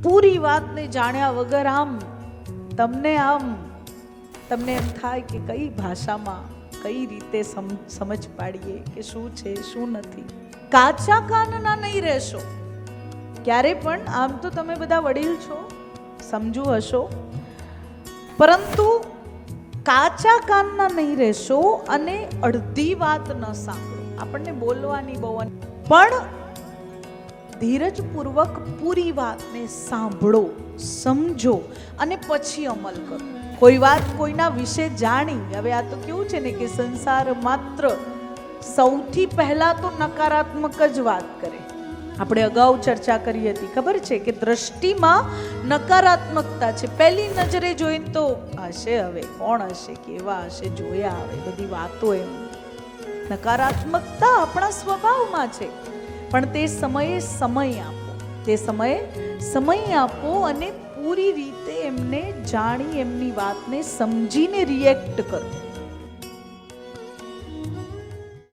પૂરી વાતને જાણ્યા વગર તમને એમ થાય કે કઈ ભાષામાં કઈ રીતે સમજ પાડીએ કે શું છે શું નથી. કાચા કાનના નહીં રહેશો ક્યારે પણ. આમ તો તમે બધા વડીલ છો, સમજુ હશો, પરંતુ કાચા કાનના નહીં રહેશો અને અડધી વાત ન સાંભળો. આપણને બોલવાની બહુ, પણ ધીરજપૂર્વક પૂરી વાતને સાંભળો, સમજો અને પછી અમલ કરો. કોઈ વાત કોઈના વિશે જાણી, હવે આ તો કેવું છે ને કે સંસાર માત્ર સૌથી પહેલા તો નકારાત્મક જ વાત કરે. આપણે અગાઉ ચર્ચા કરી હતી, ખબર છે કે દ્રષ્ટિમાં નકારાત્મકતા છે. પહેલી નજરે જોઈને તો હશે, હવે કોણ હશે, કેવા હશે, જોયા આવે બધી વાતો. એમ નકારાત્મકતા આપણા સ્વભાવમાં છે, પણ તે સમયે સમય આપો, તે સમયે સમય આપો અને પૂરી રીતે એમને જાણી એમની વાતને સમજીને રિએક્ટ કરો.